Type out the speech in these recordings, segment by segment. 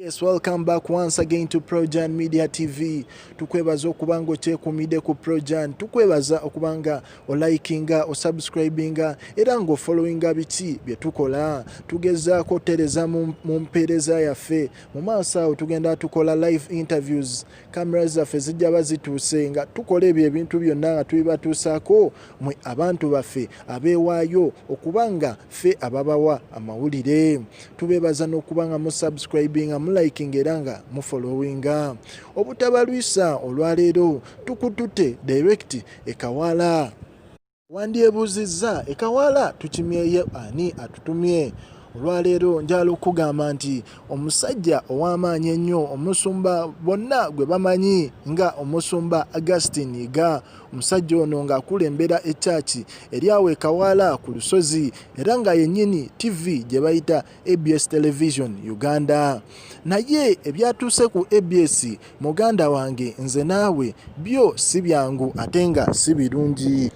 Yes, welcome back once again to Projan Media TV. Tukwebaza okubanga okyekumidde ku Projan. Tukwebaza okubanga olikinga, osubscribinga era nga followinga biki bye tukola. Tugezaako tereza mu mpeereza yaffe. Mu maaso awo tugenda tukola live interviews. Cameras zaffe zijja bazituuse nga tukola ebyo ebintu byonna nga tubibatuusaako mwe abantu baffe abeewaayo okubanga ffe ababawa amawulire. Tubeebaza n'okubanga mu subscribinga liking era nga mu followinga. Obutabalwisa olwaleero tukutute direct ekawala. Wandyebuuzizza ekawala tukimyeyo ani atutumye. Olwaleero njala okugamba nti omusajja ow'amaanyi ennyo, omusumba bonna gwe bamanyi nga omusumba Augustine Yiga, omusajja ono ng'akulembera ekyaki eri awo ekawala ku lusozi era nga yennyini TV gye bayita ABS Television Uganda. Naye ebyatuuse ku ABS muganda wange nze naawe byo si byangu ate nga si birungi.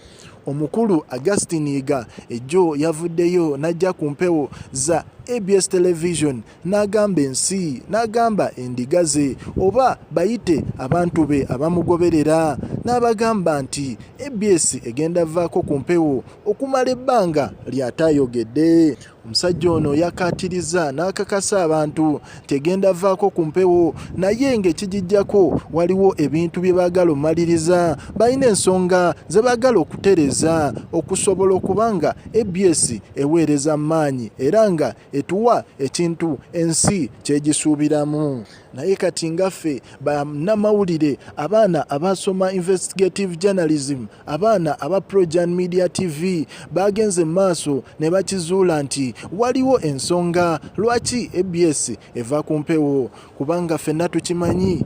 Omukulu Augustine Yiga ejjo yavuddeyo n'ajja ku mpewo za ABS Television n'agamba ensi, n'agamba endiga ze oba bayite abantu be abamugoberera, n'abagamba nti ABS egenda vaako ku mpewo okumala ebbanga ly'ataayogedde. Omusajja ono yakkaatiriza n'akakasa abantu tegenda vaako ku mpewo, naye ng'ekigijjako waliwo ebintu bye baagala omaliriza, balina ensonga ze baagala okutereza okusobola okubanga ABS eweereza maanyi era nga etuwa ekintu ensi kyegisuubiramu. Naye kati ngaffe bannamawulire, abaana abasoma investigative journalism, abaana aba Projan Media TV bagenze maaso ne bakizuula nti waliwo ensonga lwaki ABS eva ku mpewo, kubanga ffenna tukimanyi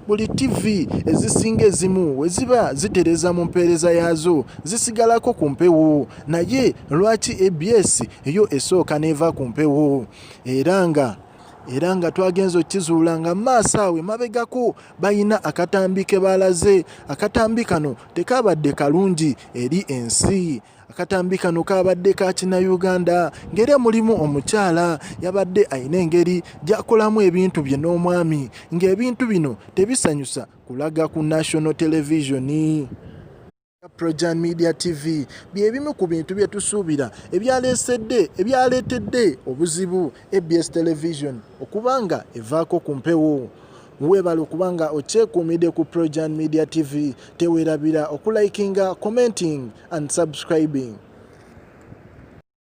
buli TV ezisinga ezimu we ziba zitereza mu mpeereza yaazo zisigalako ku mpewo, naye lwaki ABS eyo esooka n'eva ku mpewo? Era nga twagenza okizuula nga maaso awe mabegako bayina akatambi ke balaze. Akatambi kano tekabadde kalungi eri ensi. Akatambi kano kabadde ka Kinnayuganda ng'era mulimu omukyala yabadde ayina engeri gy'akolamu ebintu bye n'omwami, ng'ebintu bino tebisanyusa kulaga ku National Television. Projan Media TV byebimu ku bintu bye tusuubira ebyaleetedde obuzibu ABS Television okubanga evaako ku mpewo. Weebale okubanga okyekuumidde ku Projan Media TV. Teweerabira okulikinga, commenting and subscribing.